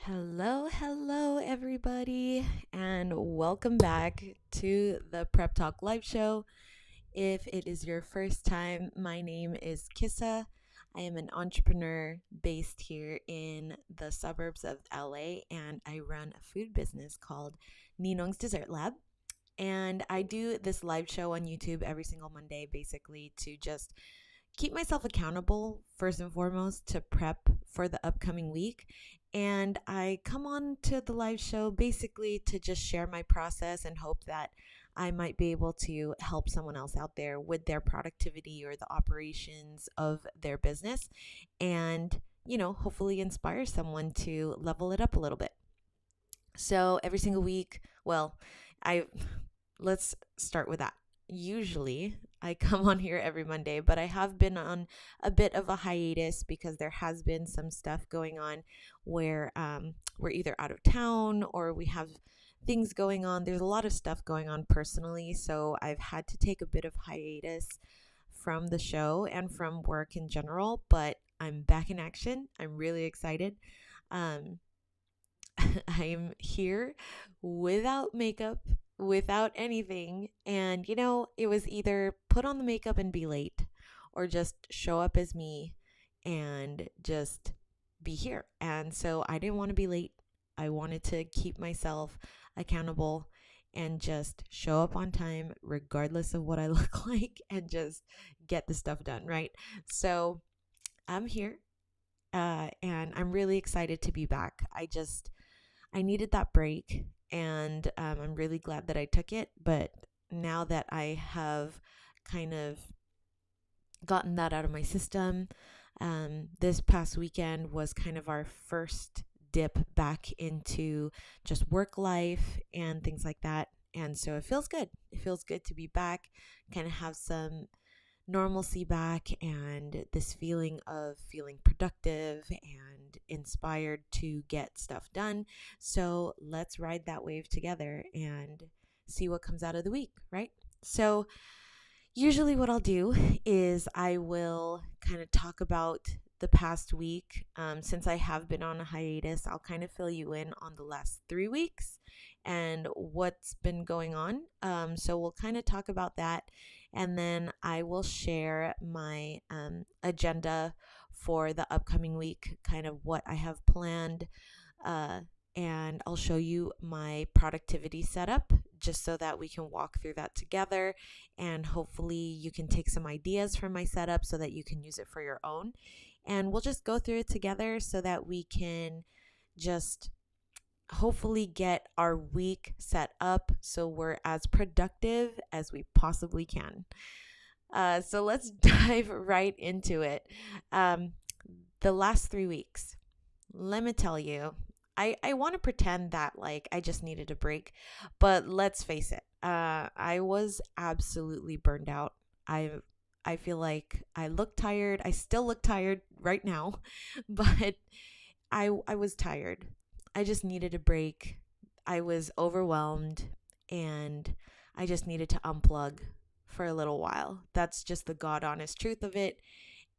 Hello, everybody, and welcome back to the Prep Talk Live Show. If it is your first time, my name is Kissa. I am an entrepreneur based here in the suburbs of LA, and I run a food business called Ninong's Dessert Lab. And I do this live show on YouTube every single Monday, basically to just keep myself accountable, first and foremost, to prep for the upcoming week. And I come on to the live show basically to just share my process and hope that I might be able to help someone else out there with their productivity or the operations of their business and, hopefully inspire someone to level it up a little bit. So every single week, I let's start with that. Usually I come on here every Monday, but I have been on a bit of a hiatus because there has been some stuff going on where we're either out of town or we have things going on. There's a lot of stuff going on personally, so I've had to take a bit of hiatus from the show and from work in general, but I'm back in action. I'm really excited. Um, I'm here without makeup, without anything. And, it was either put on the makeup and be late or just show up as me and just be here. And so I didn't want to be late. I wanted to keep myself accountable and just show up on time, regardless of what I look like, and just get the stuff done, right? So I'm here. And I'm really excited to be back. I needed that break, and I'm really glad that I took it. But now that I have kind of gotten that out of my system, this past weekend was kind of our first dip back into just work life and things like that. And so it feels good. It feels good to be back, kind of have some normalcy back and this feeling of feeling productive and inspired to get stuff done. So let's ride that wave together and see what comes out of the week, right? So usually what I'll do is I will kind of talk about the past week. Since I have been on a hiatus, I'll kind of fill you in on the last 3 weeks and what's been going on. So we'll kind of talk about that. And then I will share my agenda for the upcoming week, kind of what I have planned. And I'll show you my productivity setup just so that we can walk through that together. And hopefully you can take some ideas from my setup so that you can use it for your own. And we'll just go through it together so that we can just hopefully get our week set up so we're as productive as we possibly can. So let's dive right into it. The last 3 weeks, let me tell you, I want to pretend that like I just needed a break, but let's face it, I was absolutely burned out. I feel like I look tired. I still look tired right now, but I was tired. I just needed a break. I was overwhelmed and I just needed to unplug for a little while. That's just the God honest truth of it.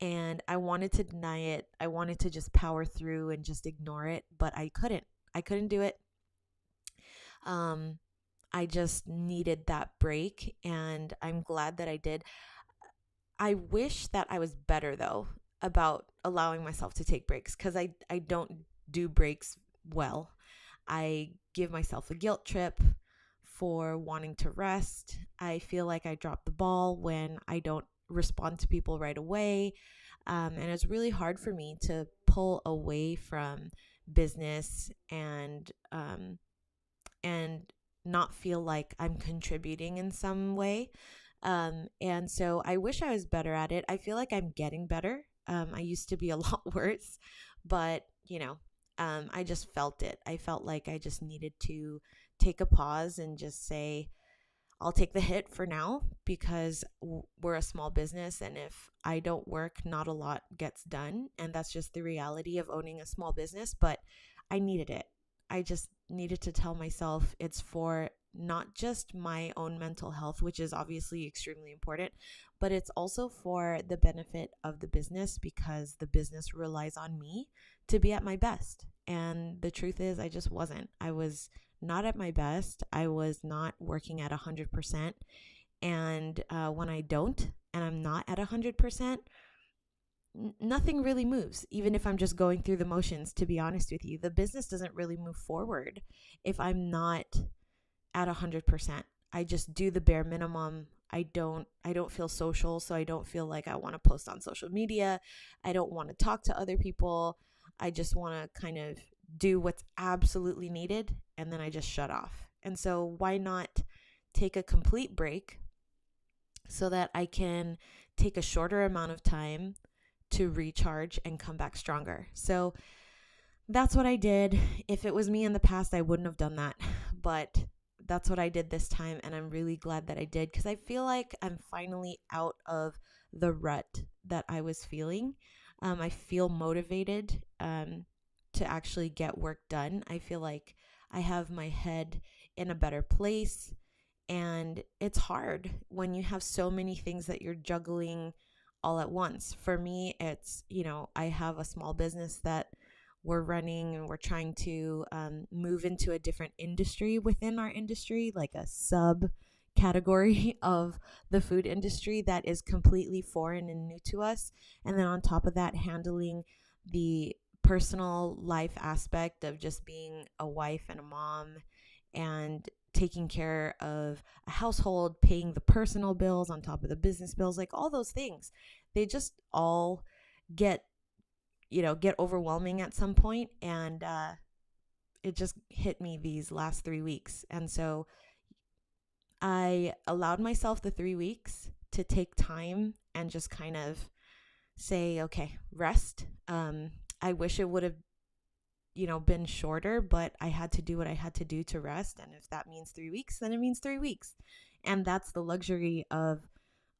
And I wanted to deny it. I wanted to just power through and just ignore it, but I couldn't. I couldn't do it. I just needed that break and I'm glad that I did. I wish that I was better though about allowing myself to take breaks because I don't do breaks well. I give myself a guilt trip for wanting to rest. I feel like I drop the ball when I don't respond to people right away. And it's really hard for me to pull away from business and not feel like I'm contributing in some way. And so I wish I was better at it. I feel like I'm getting better. I used to be a lot worse, but I just felt it. I felt like I just needed to take a pause and just say, I'll take the hit for now because we're a small business. And if I don't work, not a lot gets done. And that's just the reality of owning a small business. But I needed it. I just needed to tell myself it's for not just my own mental health, which is obviously extremely important, but it's also for the benefit of the business, because the business relies on me to be at my best. And the truth is, I just wasn't. I was not at my best. I was not working at 100%. And when I don't, and I'm not at 100%, nothing really moves. Even if I'm just going through the motions, to be honest with you, the business doesn't really move forward if I'm not at 100%. I just do the bare minimum. I don't feel social, so I don't feel like I want to post on social media. I don't want to talk to other people. I just want to kind of do what's absolutely needed, and then I just shut off. And so why not take a complete break so that I can take a shorter amount of time to recharge and come back stronger? So that's what I did. If it was me in the past, I wouldn't have done that. But that's what I did this time, and I'm really glad that I did, because I feel like I'm finally out of the rut that I was feeling. I feel motivated to actually get work done. I feel like I have my head in a better place, and it's hard when you have so many things that you're juggling all at once. For me, it's, I have a small business that we're running, and we're trying to move into a different industry within our industry, like a sub category of the food industry that is completely foreign and new to us. And then on top of that, handling the personal life aspect of just being a wife and a mom, and taking care of a household, paying the personal bills on top of the business bills, like all those things. They just all get overwhelming at some point. And it just hit me these last 3 weeks. And so I allowed myself the 3 weeks to take time and just kind of say, okay, rest. I wish it would have, been shorter, but I had to do what I had to do to rest. And if that means 3 weeks, then it means 3 weeks. And that's the luxury of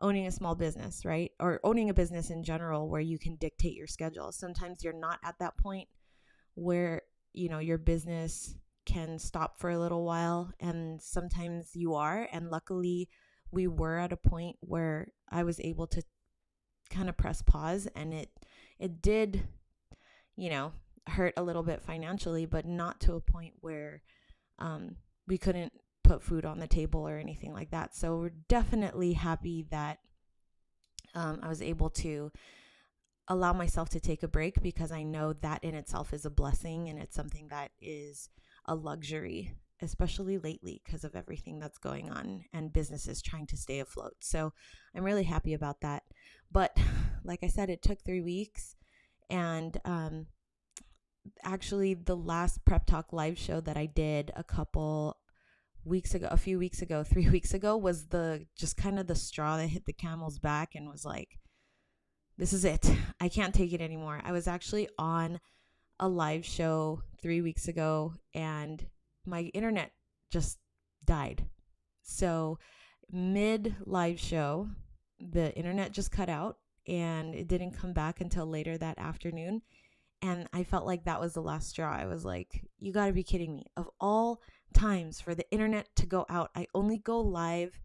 owning a small business, right? Or owning a business in general, where you can dictate your schedule. Sometimes you're not at that point where, your business can stop for a little while, and sometimes you are. And luckily, we were at a point where I was able to kind of press pause, and it did, hurt a little bit financially, but not to a point where we couldn't put food on the table or anything like that. So we're definitely happy that I was able to allow myself to take a break, because I know that in itself is a blessing, and it's something that is a luxury, especially lately because of everything that's going on and businesses trying to stay afloat. So I'm really happy about that. But like I said, it took 3 weeks. And actually, the last Prep Talk live show that I did a few weeks ago, 3 weeks ago, was just kind of the straw that hit the camel's back, and was like, this is it. I can't take it anymore. I was actually on a live show 3 weeks ago, and my internet just died. So mid live show, the internet just cut out, and it didn't come back until later that afternoon. And I felt like that was the last straw. I was like, you got to be kidding me. Of all times for the internet to go out, I only go live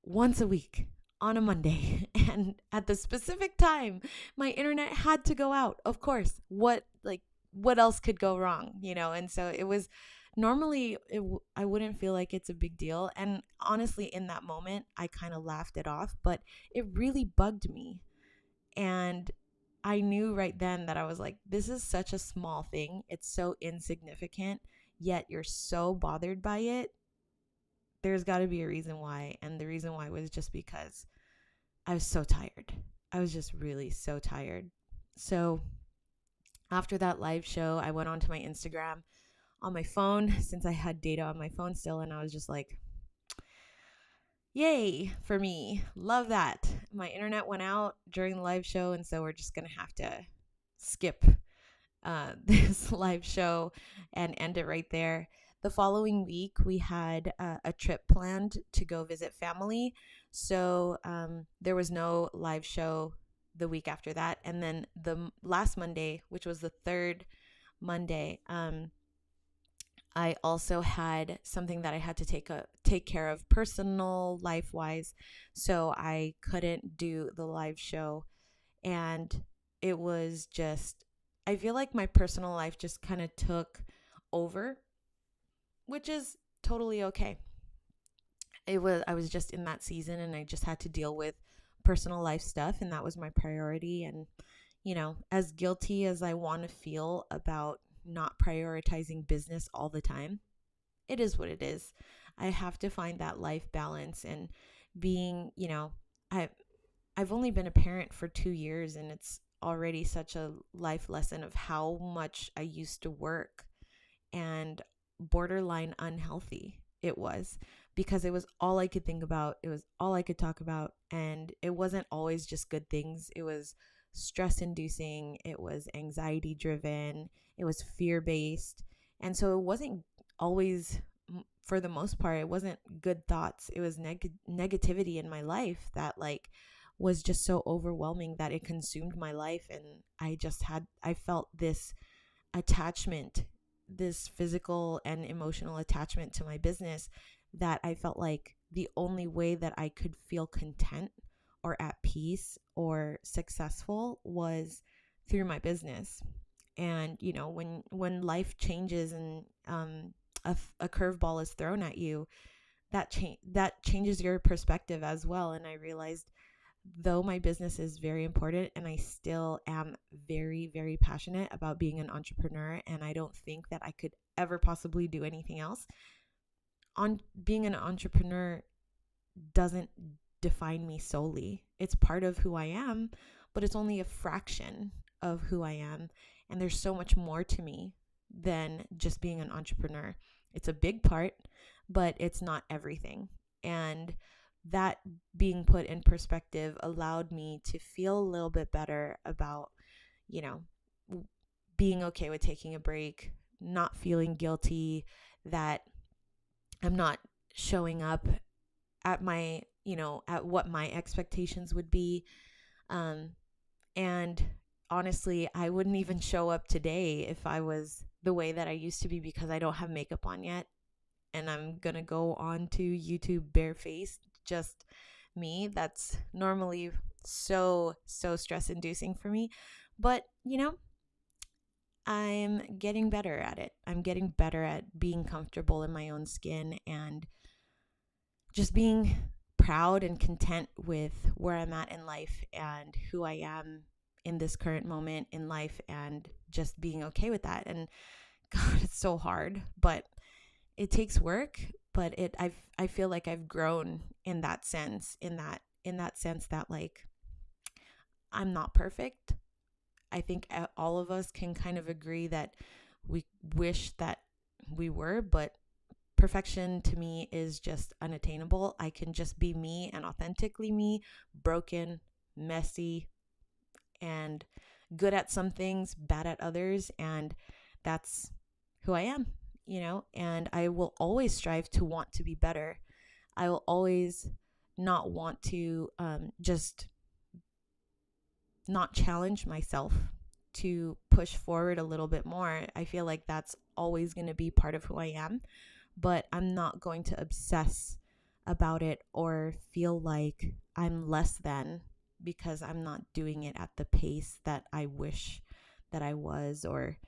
once a week on a Monday. And at the specific time, my internet had to go out. Of course, what else could go wrong, And so it was, normally I wouldn't feel like it's a big deal. And honestly, in that moment, I kind of laughed it off, but it really bugged me. And I knew right then that I was like, this is such a small thing. It's so insignificant, yet you're so bothered by it. There's got to be a reason why. And the reason why was just because I was so tired. I was just really so tired. So after that live show, I went onto my Instagram on my phone, since I had data on my phone still. And I was just like, yay for me. Love that. My internet went out during the live show, and so we're just going to have to skip this live show and end it right there. The following week, we had a trip planned to go visit family. So there was no live show the week after that. And then the last Monday, which was the third Monday, I also had something that I had to take care of personal life wise, so I couldn't do the live show. And it was just, I feel like my personal life just kind of took over, which is totally okay. I was just in that season and I just had to deal with personal life stuff, and that was my priority. And as guilty as I want to feel about not prioritizing business all the time, it is what it is. I have to find that life balance. And being, I I've only been a parent for 2 years, and it's already such a life lesson of how much I used to work and borderline unhealthy it was, because it was all I could think about. It was all I could talk about. And it wasn't always just good things. It was stress inducing. It was anxiety driven. It was fear based. And so it wasn't always, for the most part, it wasn't good thoughts. It was negativity in my life that was just so overwhelming that it consumed my life. And I felt this attachment, this physical and emotional attachment to my business, that I felt like the only way that I could feel content or at peace or successful was through my business. And when life changes and a curveball is thrown at you, that changes your perspective as well. And I realized, though my business is very important and I still am very, very passionate about being an entrepreneur, and I don't think that I could ever possibly do anything else, on being an entrepreneur doesn't define me solely. It's part of who I am, but it's only a fraction of who I am. And there's so much more to me than just being an entrepreneur. It's a big part, but it's not everything. And that being put in perspective allowed me to feel a little bit better about, being okay with taking a break, not feeling guilty that I'm not showing up at at what my expectations would be. And honestly, I wouldn't even show up today if I was the way that I used to be, because I don't have makeup on yet. And I'm going to go on to YouTube barefaced, just me. That's normally so stress inducing for me. But, I'm getting better at it. I'm getting better at being comfortable in my own skin and just being proud and content with where I'm at in life and who I am in this current moment in life, and just being okay with that. And God, it's so hard, but it takes work. But I feel like I've grown in that sense, in that sense that I'm not perfect. I think all of us can kind of agree that we wish that we were, but perfection to me is just unattainable. I can just be me and authentically me, broken, messy, and good at some things, bad at others. And that's who I am, and I will always strive to want to be better. I will always not want to just not challenge myself to push forward a little bit more. I feel like that's always going to be part of who I am, but I'm not going to obsess about it or feel like I'm less than because I'm not doing it at the pace that I wish that I was, or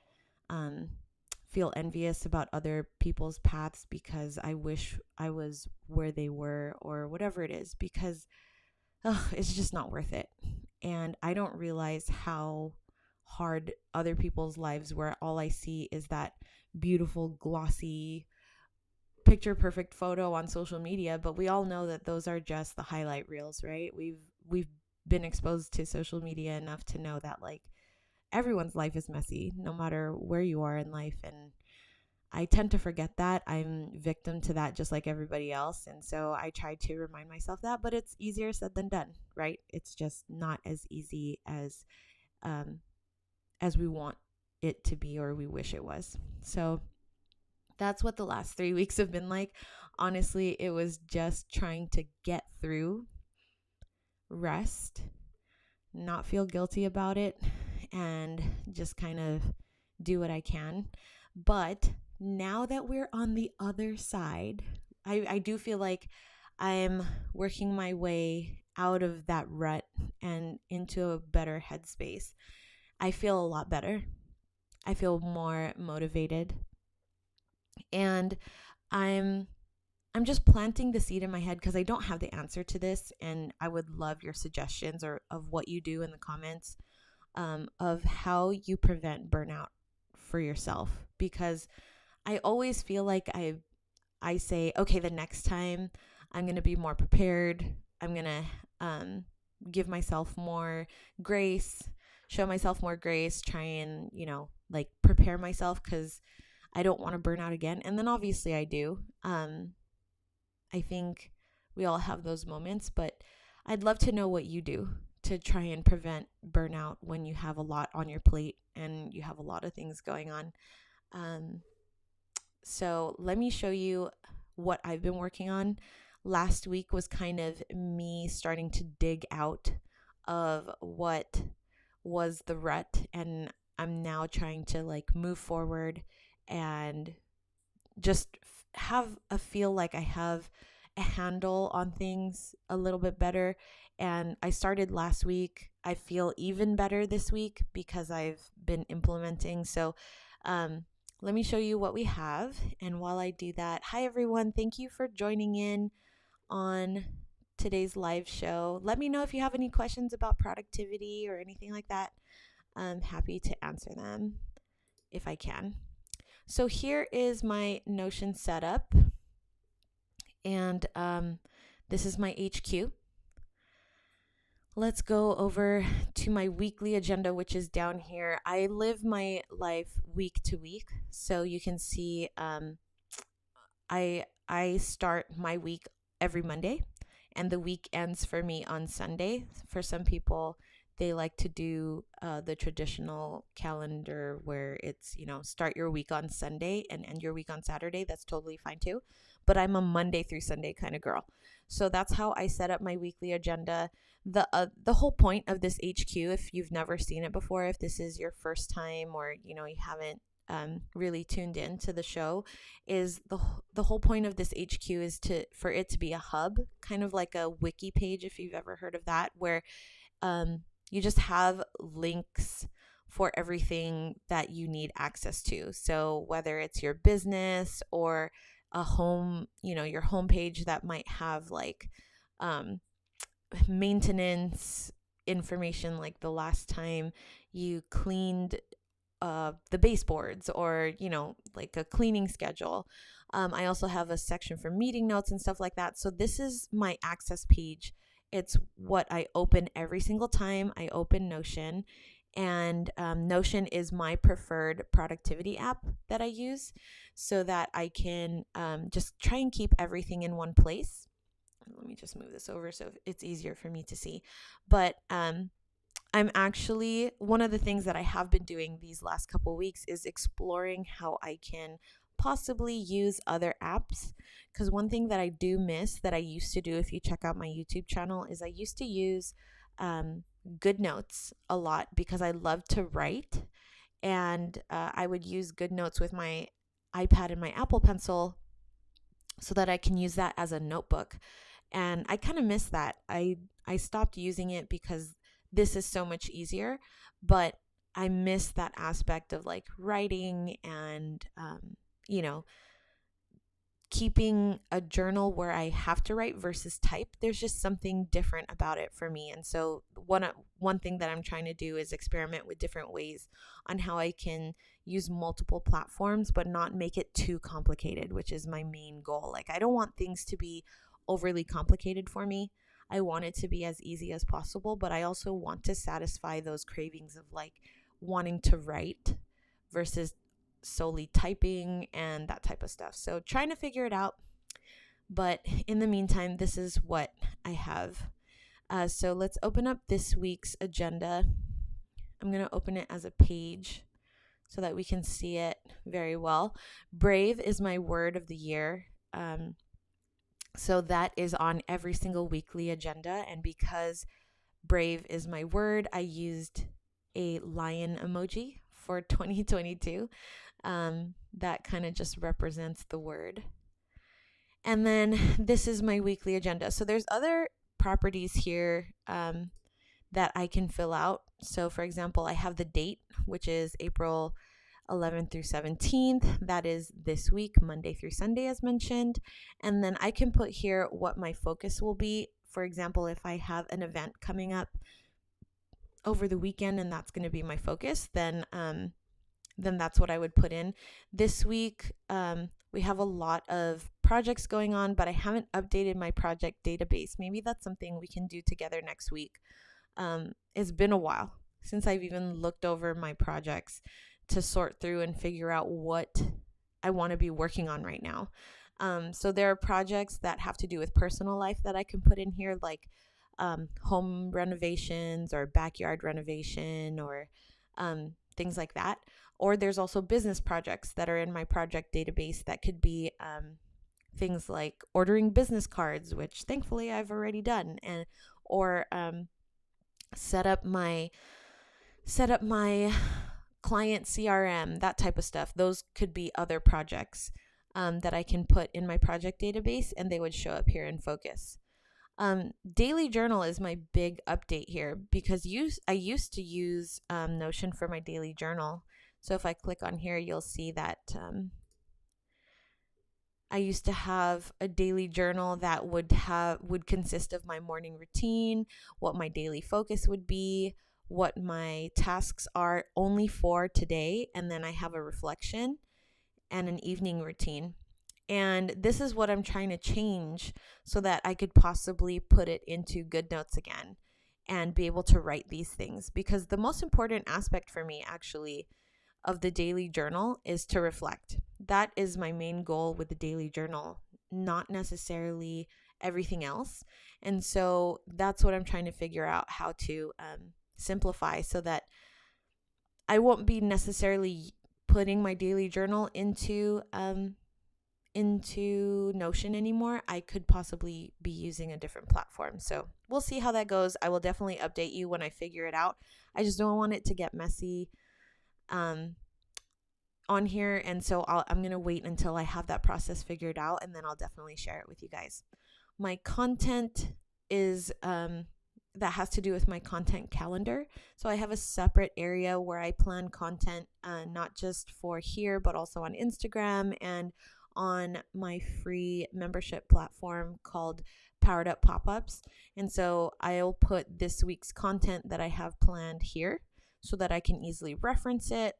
feel envious about other people's paths because I wish I was where they were, or whatever it is, because it's just not worth it. And I don't realize how hard other people's lives were. All I see is that beautiful, glossy, picture perfect photo on social media, but we all know that those are just the highlight reels, right? We've been exposed to social media enough to know that everyone's life is messy, no matter where you are in life. And I tend to forget that. I'm victim to that just like everybody else. And so I try to remind myself that, but it's easier said than done, right? It's just not as easy as we want it to be, or we wish it was. So that's what the last 3 weeks have been like. Honestly, it was just trying to get through, rest, not feel guilty about it, and just kind of do what I can. But now that we're on the other side, I do feel like I'm working my way out of that rut and into a better headspace. I feel a lot better. I feel more motivated. And I'm I'm just planting the seed in my head because I don't have the answer to this, and I would love your suggestions or of what you do in the comments, of how you prevent burnout for yourself. Because I always feel like I say, okay, the next time I'm gonna be more prepared. I'm gonna give myself more grace, show myself more grace, try and like prepare myself because I don't want to burn out again. And then obviously I do. I think we all have those moments, but I'd love to know what you do to try and prevent burnout when you have a lot on your plate and you have a lot of things going on. Um, so let me show you what I've been working on. Last week was kind of me starting to dig out of what was the rut, and I'm now trying to like move forward and just have a feel like I have a handle on things a little bit better. And I started last week. I feel even better this week because I've been implementing. So let me show you what we have. And while I do that, hi everyone. Thank you for joining in on today's live show. Let me know if you have any questions about productivity or anything like that. I'm happy to answer them if I can. So here is my Notion setup, and this is my HQ. Let's go over to my weekly agenda, which is down here. I live my life week to week, so you can see I start my week every Monday, and the week ends for me on Sunday. For some people, they like to do the traditional calendar where it's, start your week on Sunday and end your week on Saturday. That's totally fine too. But I'm a Monday through Sunday kind of girl. So that's how I set up my weekly agenda. The whole point of this HQ, if you've never seen it before, if this is your first time or, you haven't really tuned in to the show, is the whole point of this HQ is for it to be a hub, kind of like a wiki page, if you've ever heard of that, where you just have links for everything that you need access to. So whether it's your business or a home, your homepage that might have like maintenance information, like the last time you cleaned the baseboards, or like a cleaning schedule. I also have a section for meeting notes and stuff like that. So this is my access page. It's what I open every single time I open Notion. And Notion is my preferred productivity app that I use so that I can just try and keep everything in one place. Let me just move this over so it's easier for me to see. But I'm actually, one of the things that I have been doing these last couple of weeks is exploring how I can possibly use other apps. Because one thing that I do miss that I used to do, if you check out my YouTube channel, is I used to use GoodNotes a lot because I love to write. And I would use GoodNotes with my iPad and my Apple Pencil so that I can use that as a notebook. And I kind of miss that. I stopped using it because this is so much easier, but I miss that aspect of like writing and, keeping a journal where I have to write versus type. There's just something different about it for me. And so one thing that I'm trying to do is experiment with different ways on how I can use multiple platforms, but not make it too complicated, which is my main goal. Like, I don't want things to be overly complicated for me. I want it to be as easy as possible, but I also want to satisfy those cravings of like wanting to write versus solely typing and that type of stuff. So trying to figure it out. But in the meantime, this is what I have. So let's open up this week's agenda. I'm going to open it as a page so that we can see it very well. Brave is my word of the year. So that is on every single weekly agenda. And because brave is my word, I used a lion emoji for 2022. That kind of just represents the word. And then this is my weekly agenda. So there's other properties here that I can fill out. So for example, I have the date, which is April 11th through 17th. That is this week, Monday through Sunday, as mentioned. And then I can put here what my focus will be. For example, if I have an event coming up over the weekend and that's going to be my focus, then that's what I would put in. This week, we have a lot of projects going on, but I haven't updated my project database. Maybe that's something we can do together next week. It's been a while since I've even looked over my projects to sort through and figure out what I want to be working on right now. So there are projects that have to do with personal life that I can put in here, like home renovations or backyard renovation or things like that. Or there's also business projects that are in my project database that could be things like ordering business cards, which thankfully I've already done, and or set up my client CRM, that type of stuff. Those could be other projects that I can put in my project database, and they would show up here in focus. Daily journal is my big update here because I used to use Notion for my daily journal. So if I click on here, you'll see that I used to have a daily journal that would consist of my morning routine, what my daily focus would be, what my tasks are only for today, and then I have a reflection and an evening routine. And this is what I'm trying to change so that I could possibly put it into GoodNotes again and be able to write these things. Because the most important aspect for me, actually, of the daily journal is to reflect. That is my main goal with the daily journal, not necessarily everything else. And so that's what I'm trying to figure out how to simplify so that I won't be necessarily putting my daily journal into Notion anymore. I could possibly be using a different platform. So we'll see how that goes. I will definitely update you when I figure it out. I just don't want it to get messy on here. And so I'm going to wait until I have that process figured out, and then I'll definitely share it with you guys. My content is that has to do with my content calendar. So I have a separate area where I plan content, not just for here, but also on Instagram and on my free membership platform called Powered Up Pop-Ups. And so I'll put this week's content that I have planned here so that I can easily reference it.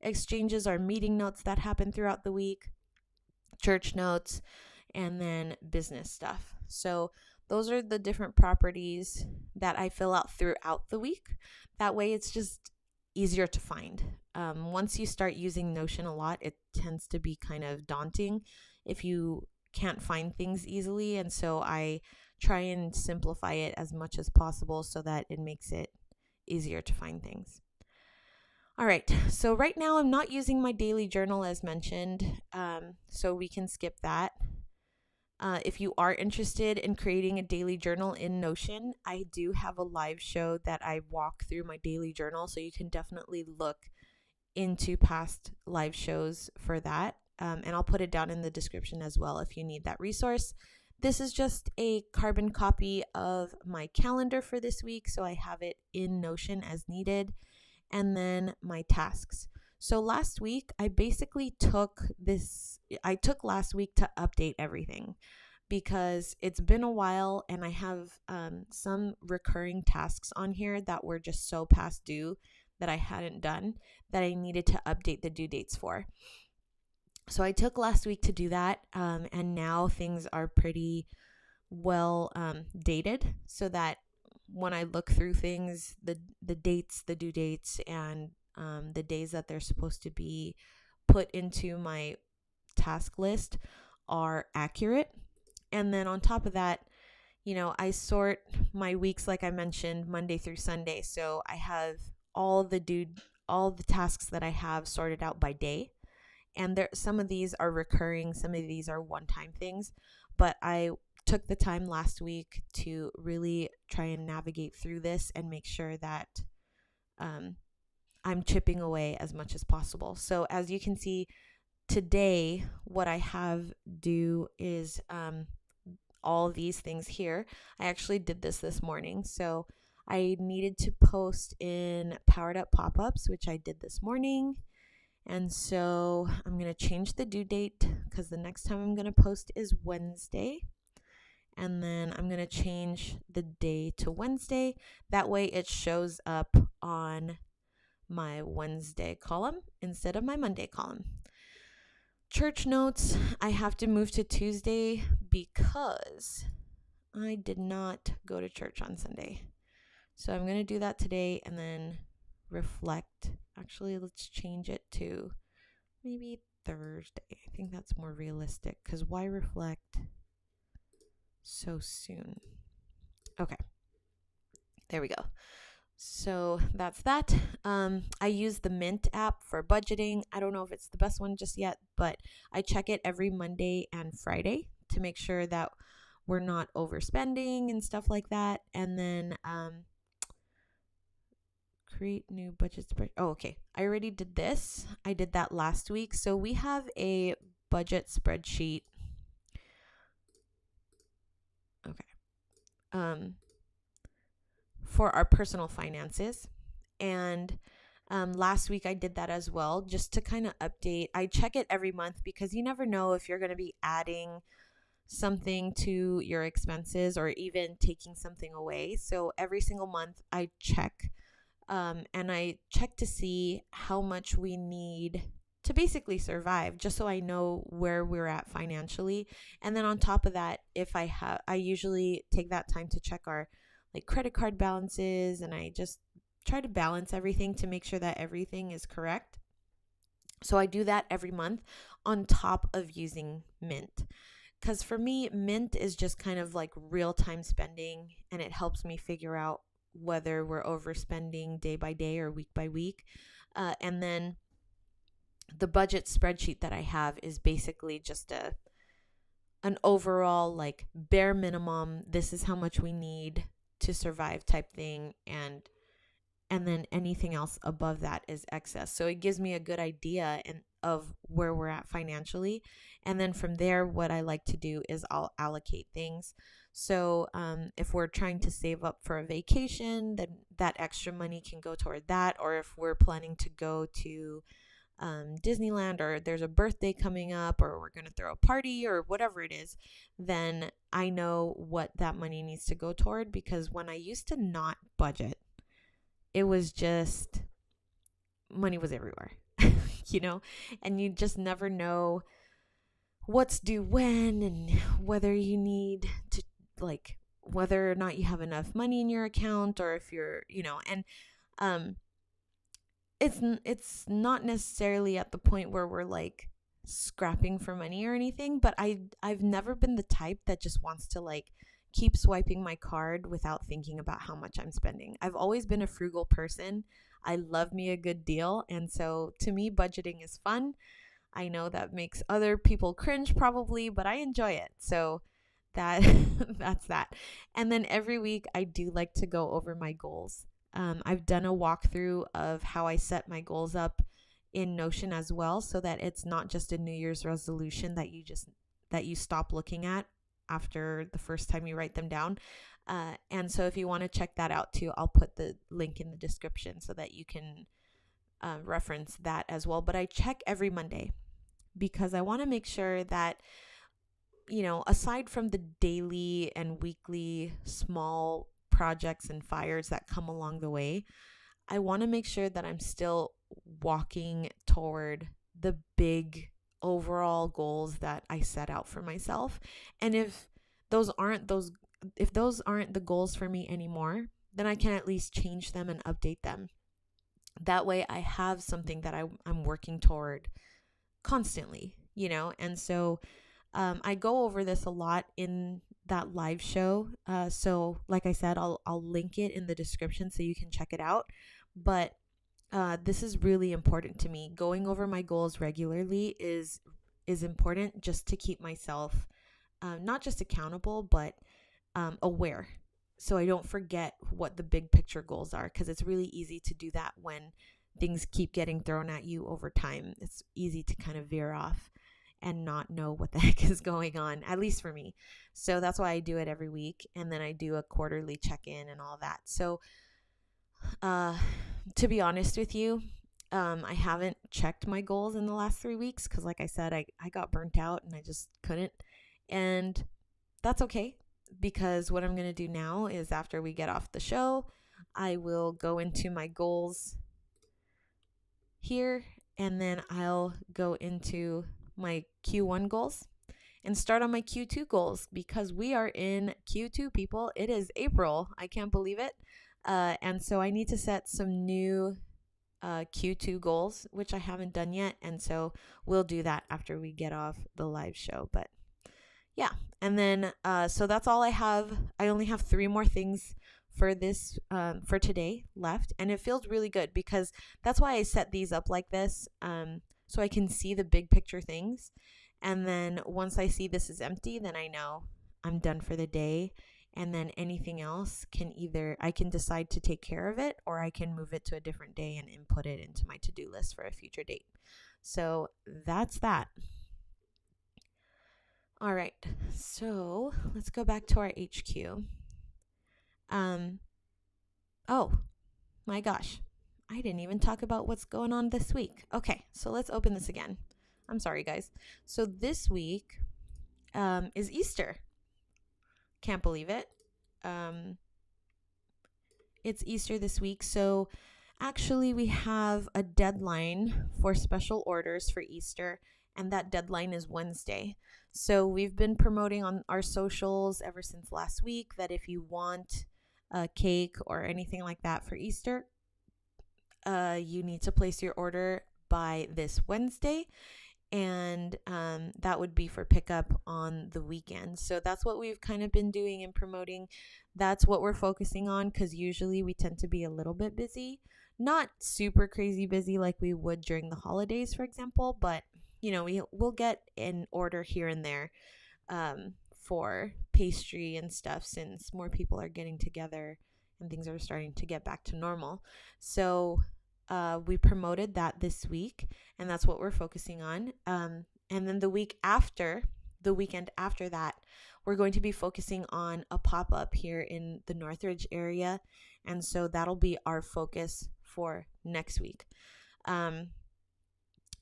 Exchanges are meeting notes that happen throughout the week, church notes, and then business stuff. So those are the different properties that I fill out throughout the week. That way it's just easier to find. Once you start using Notion a lot, it tends to be kind of daunting if you can't find things easily. And so I try and simplify it as much as possible so that it makes it easier to find things. All right, so right now I'm not using my daily journal as mentioned, so we can skip that. If you are interested in creating a daily journal in Notion, I do have a live show that I walk through my daily journal, so you can definitely look into past live shows for that. And I'll put it down in the description as well if you need that resource. This is just a carbon copy of my calendar for this week, so I have it in Notion as needed. And then my tasks. So last week, I basically took last week to update everything because it's been a while and I have some recurring tasks on here that were just so past due that I hadn't done that I needed to update the due dates for. So I took last week to do that, and now things are pretty well dated so that when I look through things, the dates, the due dates, and the days that they're supposed to be put into my task list are accurate. And then on top of that, I sort my weeks, like I mentioned, Monday through Sunday. So I have all the tasks that I have sorted out by day. And some of these are recurring, some of these are one-time things, but I took the time last week to really try and navigate through this and make sure that I'm chipping away as much as possible. So as you can see today, what I have do is all these things here. I actually did this morning. So I needed to post in Powered Up Pop-Ups, which I did this morning. And so I'm going to change the due date because the next time I'm going to post is Wednesday. And then I'm going to change the day to Wednesday. That way it shows up on my Wednesday column instead of my Monday column. Church notes, I have to move to Tuesday because I did not go to church on Sunday. So I'm going to do that today and then reflect. Actually, let's change it to maybe Thursday. I think that's more realistic because why reflect so soon? Okay, there we go. So that's that. I use the Mint app for budgeting. I don't know if it's the best one just yet, but I check it every Monday and Friday to make sure that we're not overspending and stuff like that. And then create new budget spread. Oh, okay. I already did this. I did that last week. So we have a budget spreadsheet. Okay. For our personal finances. And last week I did that as well, just to kind of update. I check it every month because you never know if you're going to be adding something to your expenses or even taking something away. So every single month I check and I check to see how much we need to basically survive, just so I know where we're at financially. And then on top of that, I usually take that time to check our like credit card balances, and I just try to balance everything to make sure that everything is correct. So I do that every month on top of using Mint. Because for me, Mint is just kind of like real-time spending, and it helps me figure out whether we're overspending day by day or week by week. And then the budget spreadsheet that I have is basically just an overall like bare minimum, this is how much we need to survive type thing, and then anything else above that is excess. So it gives me a good idea of where we're at financially. And then from there, what I like to do is I'll allocate things. So if we're trying to save up for a vacation, then that extra money can go toward that. Or if we're planning to go to Disneyland, or there's a birthday coming up, or we're going to throw a party or whatever it is, then I know what that money needs to go toward. Because when I used to not budget, it was just money was everywhere, and you just never know what's due when, and whether you need to, like, whether or not you have enough money in your account, or if you're, and it's not necessarily at the point where we're like scrapping for money or anything, but I've never been the type that just wants to like keep swiping my card without thinking about how much I'm spending. I've always been a frugal person. I love me a good deal, and so to me budgeting is fun. I know that makes other people cringe probably, but I enjoy it. So that that's that. And then every week I do like to go over my goals. I've done a walkthrough of how I set my goals up in Notion as well, so that it's not just a New Year's resolution that you stop looking at after the first time you write them down. And so if you want to check that out too, I'll put the link in the description so that you can reference that as well. But I check every Monday because I want to make sure that, aside from the daily and weekly small projects and fires that come along the way, I want to make sure that I'm still walking toward the big overall goals that I set out for myself. And if those aren't the goals for me anymore, then I can at least change them and update them. That way I have something that I'm working toward constantly, and so I go over this a lot in that live show. So like I said, I'll link it in the description so you can check it out. But this is really important to me. Going over my goals regularly is important, just to keep myself not just accountable, but aware, so I don't forget what the big picture goals are, because it's really easy to do that when things keep getting thrown at you over time, it's easy to kind of veer off and not know what the heck is going on, at least for me. So that's why I do it every week. And then I do a quarterly check-in and all that. So to be honest with you, I haven't checked my goals in the last 3 weeks because, like I said, I got burnt out and I just couldn't. And that's okay, because what I'm going to do now is, after we get off the show, I will go into my goals here, and then I'll go into my Q1 goals and start on my Q2 goals, because we are in Q2, people. It is April. I can't believe it. And so I need to set some new Q2 goals, which I haven't done yet. And so we'll do that after we get off the live show. But yeah, and then so that's all I have. I only have 3 more things for this for today left, and it feels really good, because that's why I set these up like this, so I can see the big picture things. And then once I see this is empty, then I know I'm done for the day. And then anything else I can decide to take care of it, or I can move it to a different day and input it into my to-do list for a future date. So that's that. All right, so let's go back to our HQ. Oh my gosh, I didn't even talk about what's going on this week. Okay, so let's open this again. I'm sorry, guys. So this week is Easter. Can't believe it. It's Easter this week. So actually, we have a deadline for special orders for Easter, and that deadline is Wednesday. So we've been promoting on our socials ever since last week that if you want a cake or anything like that for Easter, you need to place your order by this Wednesday. And that would be for pickup on the weekend. So that's what we've kind of been doing and promoting. That's what we're focusing on, because usually we tend to be a little bit busy. Not super crazy busy like we would during the holidays, for example, but we'll get an order here and there for pastry and stuff, since more people are getting together and things are starting to get back to normal. So we promoted that this week, and that's what we're focusing on. And then the weekend after that, we're going to be focusing on a pop-up here in the Northridge area. And so that'll be our focus for next week.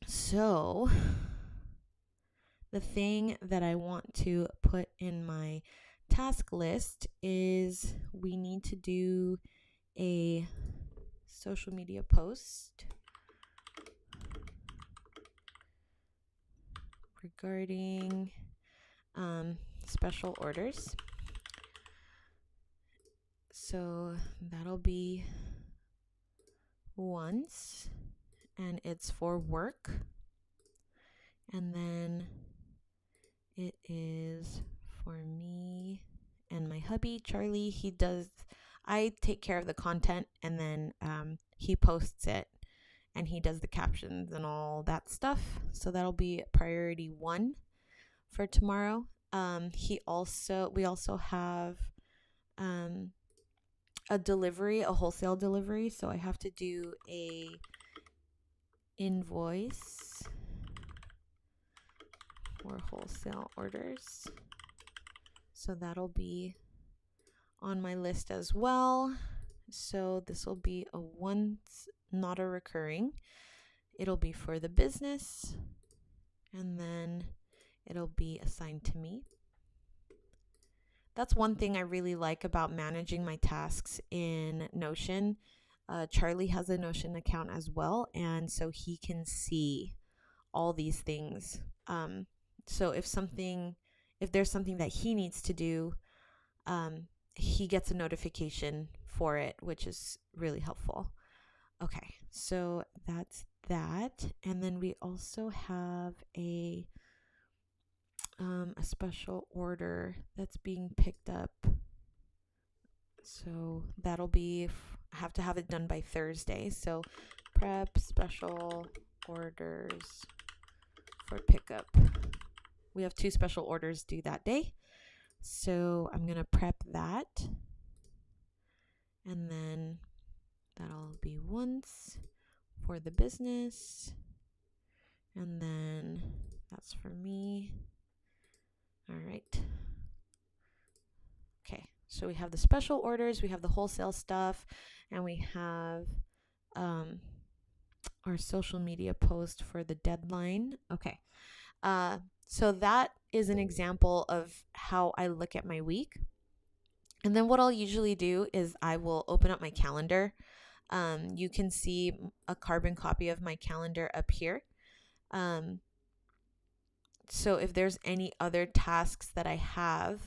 So the thing that I want to put in my task list is we need to do a social media post regarding special orders. So that'll be once, and it's for work. And then it is for me and my hubby, Charlie. I take care of the content, and then he posts it, and he does the captions and all that stuff. So that'll be priority 1 for tomorrow. We also have a wholesale delivery. So I have to do a invoice for wholesale orders. So that'll be on my list as well. So this will be a once, not a recurring. It'll be for the business, and then it'll be assigned to me. That's one thing I really like about managing my tasks in Notion. Charlie has a Notion account as well, and so he can see all these things. So if there's something that he needs to do, he gets a notification for it, which is really helpful. Okay, so that's that. And then we also have a special order that's being picked up. So that'll be, I have to have it done by Thursday. So prep special orders for pickup. We have 2 special orders due that day. So I'm going to prep that. And then that'll be once for the business. And then that's for me. All right. Okay, so we have the special orders, we have the wholesale stuff, and we have our social media post for the deadline. Okay. So that is an example of how I look at my week. And then what I'll usually do is I will open up my calendar. You can see a carbon copy of my calendar up here. So if there's any other tasks that I have,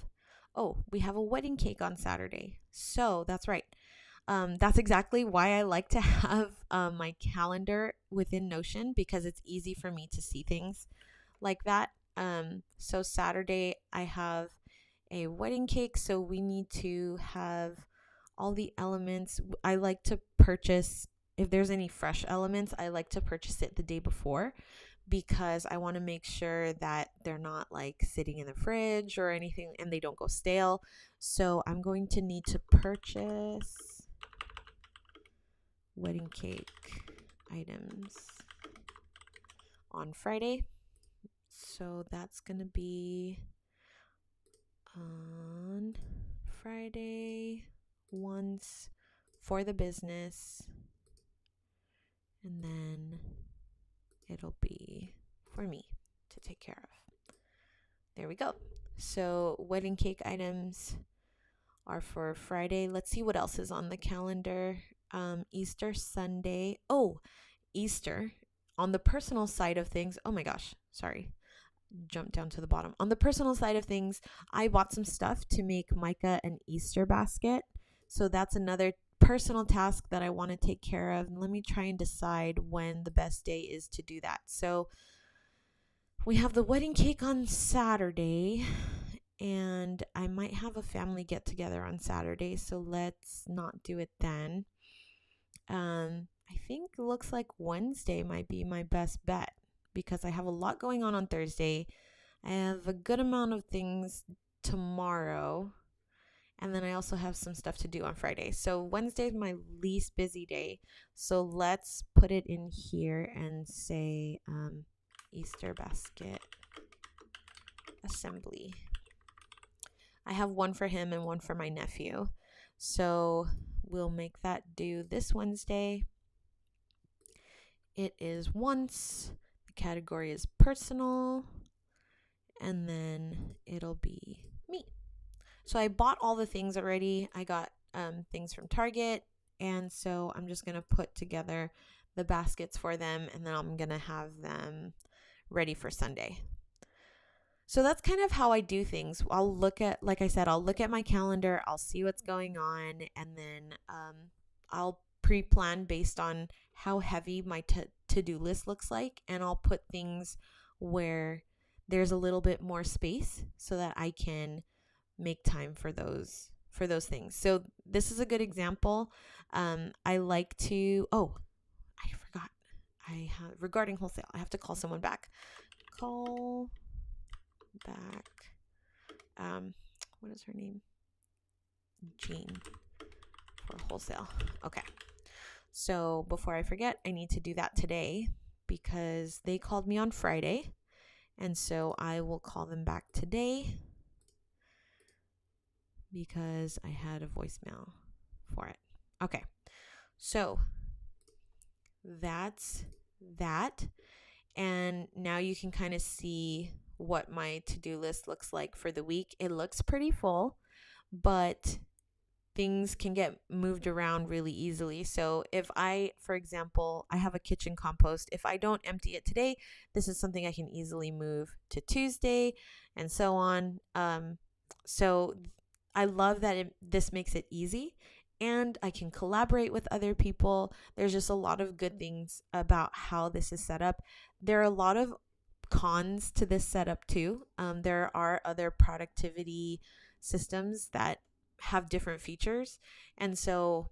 we have a wedding cake on Saturday. So that's right. That's exactly why I like to have my calendar within Notion, because it's easy for me to see things like that. So Saturday I have a wedding cake, so we need to have all the elements. I like to purchase, if there's any fresh elements, I like to purchase it the day before, because I want to make sure that they're not like sitting in the fridge or anything and they don't go stale. So I'm going to need to purchase wedding cake items on Friday. So that's going to be on Friday once for the business, and then it'll be for me to take care of. There we go. So wedding cake items are for Friday. Let's see what else is on the calendar. Easter Sunday. Oh, Easter. On the personal side of things, oh my gosh, sorry. Jump down to the bottom. On the personal side of things, I bought some stuff to make Micah an Easter basket. So that's another personal task that I want to take care of. And let me try and decide when the best day is to do that. So we have the wedding cake on Saturday, and I might have a family get together on Saturday, so let's not do it then. I think it looks like Wednesday might be my best bet, because I have a lot going on Thursday. I have a good amount of things tomorrow, and then I also have some stuff to do on Friday. So Wednesday is my least busy day. So let's put it in here and say Easter basket assembly. I have one for him and one for my nephew. So we'll make that due this Wednesday. It is once. The category is personal. And then it'll be me. So I bought all the things already. I got things from Target. And so I'm just going to put together the baskets for them. And then I'm going to have them ready for Sunday. So that's kind of how I do things. I'll look at, like I said, I'll look at my calendar. I'll see what's going on. And then I'll pre-plan based on how heavy my to-do list looks like. And I'll put things where there's a little bit more space so that I can make time for those things. So this is a good example. I like to, I forgot. Regarding wholesale, I have to call someone back. Call back. What is her name? Jean for wholesale. Okay. So before I forget, I need to do that today because they called me on Friday. And so I will call them back today because I had a voicemail for it. Okay. So that's that. And now you can kind of see what my to-do list looks like for the week. It looks pretty full, but things can get moved around really easily. So if for example, I have a kitchen compost. If I don't empty it today, this is something I can easily move to Tuesday and so on. So I love that this makes it easy, and I can collaborate with other people. There's just a lot of good things about how this is set up. There are a lot of cons to this setup too. There are other productivity systems that have different features. And so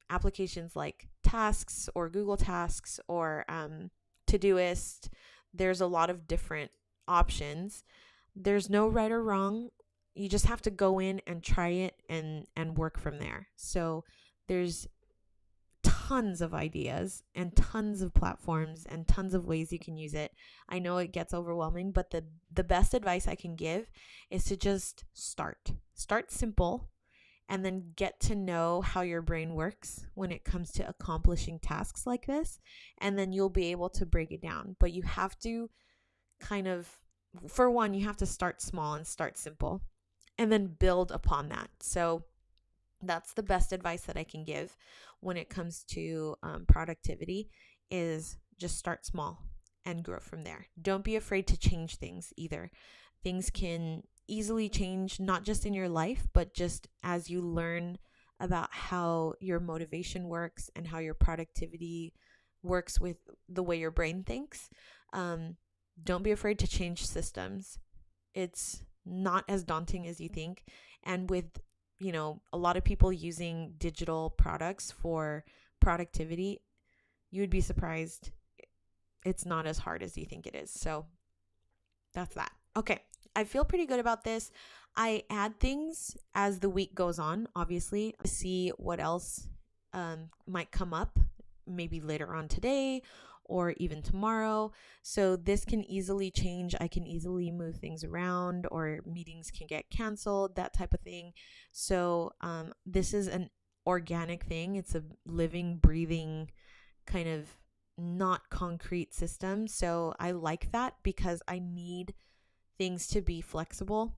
applications like Tasks or Google Tasks or Todoist, there's a lot of different options. There's no right or wrong. You just have to go in and try it and work from there. So there's tons of ideas and tons of platforms and tons of ways you can use it. I know it gets overwhelming, but the best advice I can give is to just start. Start simple and then get to know how your brain works when it comes to accomplishing tasks like this. And then you'll be able to break it down. But you have to kind of, for one, you have to start small and start simple and then build upon that. So that's the best advice that I can give when it comes to productivity is just start small and grow from there. Don't be afraid to change things either. Things can easily change, not just in your life, but just as you learn about how your motivation works and how your productivity works with the way your brain thinks. Don't be afraid to change systems. It's not as daunting as you think. And with, a lot of people using digital products for productivity, you would be surprised. It's not as hard as you think it is. So that's that. Okay. I feel pretty good about this. I add things as the week goes on, obviously, to see what else might come up, maybe later on today or even tomorrow. So this can easily change. I can easily move things around, or meetings can get canceled, that type of thing. So this is an organic thing. It's a living, breathing kind of not concrete system. So I like that because I need things to be flexible,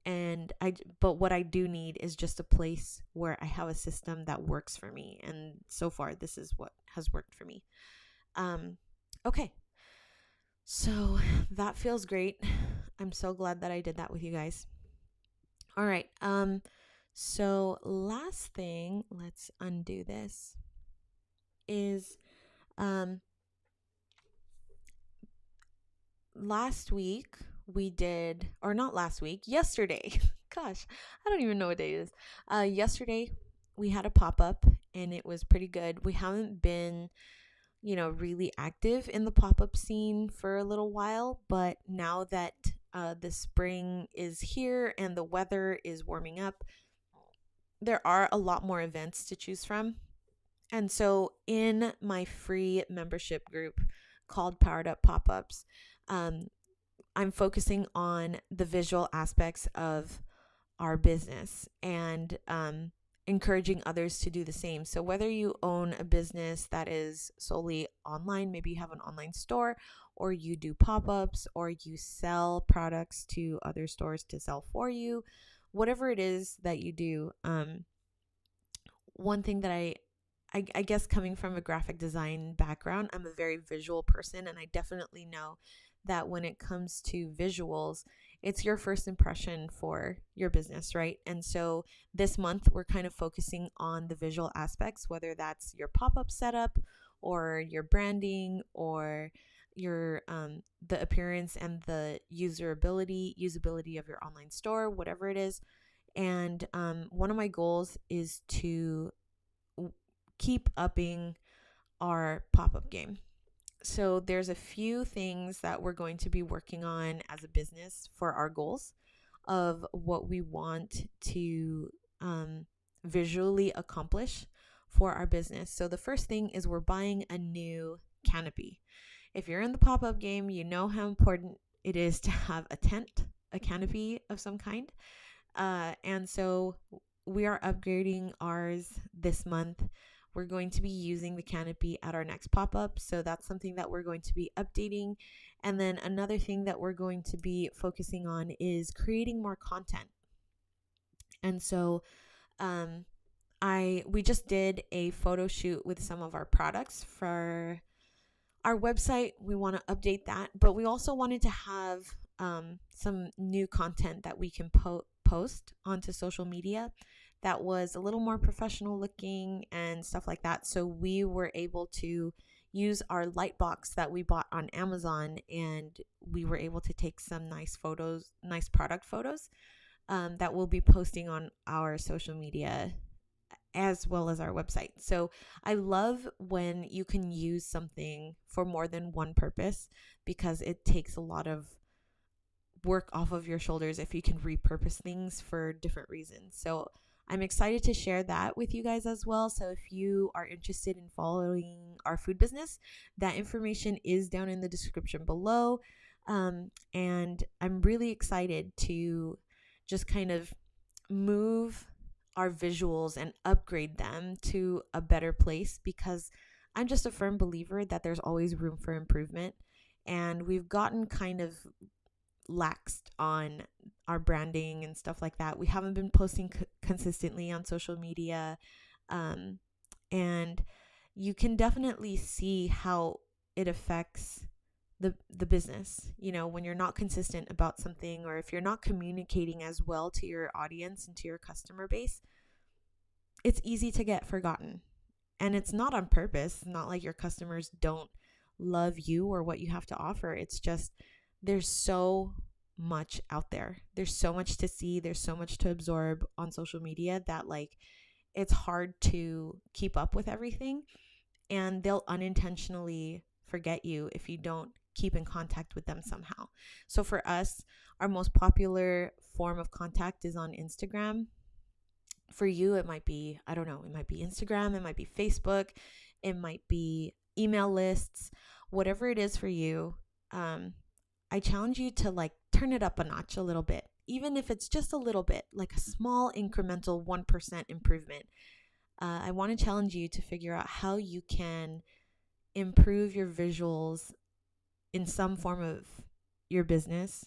but what I do need is just a place where I have a system that works for me, and so far this is what has worked for me. Okay, so that feels great. I'm so glad that I did that with you guys. All right, so last thing, let's undo this, is last week we did, or not last week, yesterday. Gosh, I don't even know what day it is. Yesterday we had a pop-up and it was pretty good. We haven't been, really active in the pop-up scene for a little while, but now that the spring is here and the weather is warming up, there are a lot more events to choose from. And so in my free membership group called Powered Up Pop-Ups, I'm focusing on the visual aspects of our business and encouraging others to do the same. So whether you own a business that is solely online, maybe you have an online store, or you do pop-ups, or you sell products to other stores to sell for you, whatever it is that you do, one thing that I guess coming from a graphic design background, I'm a very visual person, and I definitely know that when it comes to visuals, it's your first impression for your business, right? And so this month we're kind of focusing on the visual aspects, whether that's your pop-up setup or your branding or your the appearance and the usability of your online store, whatever it is. And one of my goals is to keep upping our pop-up game. So there's a few things that we're going to be working on as a business for our goals of what we want to visually accomplish for our business. So the first thing is we're buying a new canopy. If you're in the pop-up game, you know how important it is to have a tent, a canopy of some kind. And so we are upgrading ours this month. We're going to be using the canopy at our next pop-up. So that's something that we're going to be updating. And then another thing that we're going to be focusing on is creating more content. And so we just did a photo shoot with some of our products for our website. We want to update that, but we also wanted to have some new content that we can post onto social media that was a little more professional looking and stuff like that. So we were able to use our light box that we bought on Amazon, and we were able to take some nice photos, nice product photos that we'll be posting on our social media as well as our website. So I love when you can use something for more than one purpose, because it takes a lot of work off of your shoulders if you can repurpose things for different reasons. So I'm excited to share that with you guys as well. So if you are interested in following our food business, that information is down in the description below. And I'm really excited to just kind of move our visuals and upgrade them to a better place, because I'm just a firm believer that there's always room for improvement. And we've gotten kind of laxed on our branding and stuff like that. We haven't been posting consistently on social media. And you can definitely see how it affects the business, when you're not consistent about something, or if you're not communicating as well to your audience and to your customer base, it's easy to get forgotten. And it's not on purpose. It's not like your customers don't love you or what you have to offer. It's just there's so much out there. There's so much to see. There's so much to absorb on social media that it's hard to keep up with everything. And they'll unintentionally forget you if you don't keep in contact with them somehow. So for us, our most popular form of contact is on Instagram. For you, it might be, I don't know, it might be Instagram, it might be Facebook, it might be email lists, whatever it is for you. I challenge you to turn it up a notch a little bit, even if it's just a little bit, like a small incremental 1% improvement. I want to challenge you to figure out how you can improve your visuals in some form of your business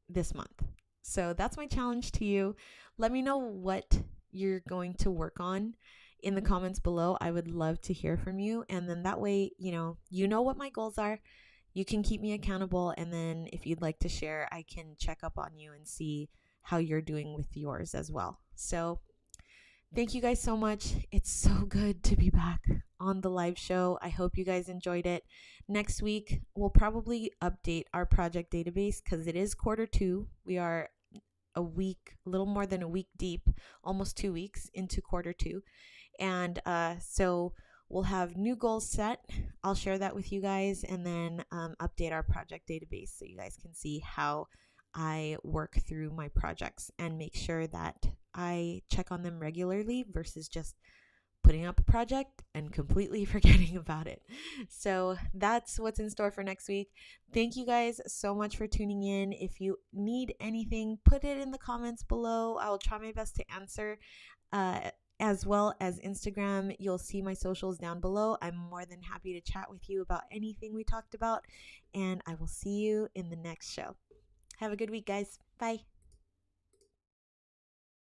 this month. So that's my challenge to you. Let me know what you're going to work on in the comments below. I would love to hear from you. And then that way, you know what my goals are. You can keep me accountable. And then if you'd like to share, I can check up on you and see how you're doing with yours as well. So thank you guys so much. It's so good to be back on the live show. I hope you guys enjoyed it. Next week, we'll probably update our project database because it is Q2. We are a little more than a week deep, almost 2 weeks into Q2. And so we'll have new goals set. I'll share that with you guys, and then update our project database so you guys can see how I work through my projects and make sure that I check on them regularly versus just putting up a project and completely forgetting about it. So that's what's in store for next week. Thank you guys so much for tuning in. If you need anything, put it in the comments below. I will try my best to answer. As well as Instagram, you'll see my socials down below. I'm more than happy to chat with you about anything we talked about, and I will see you in the next show. Have a good week, guys. Bye.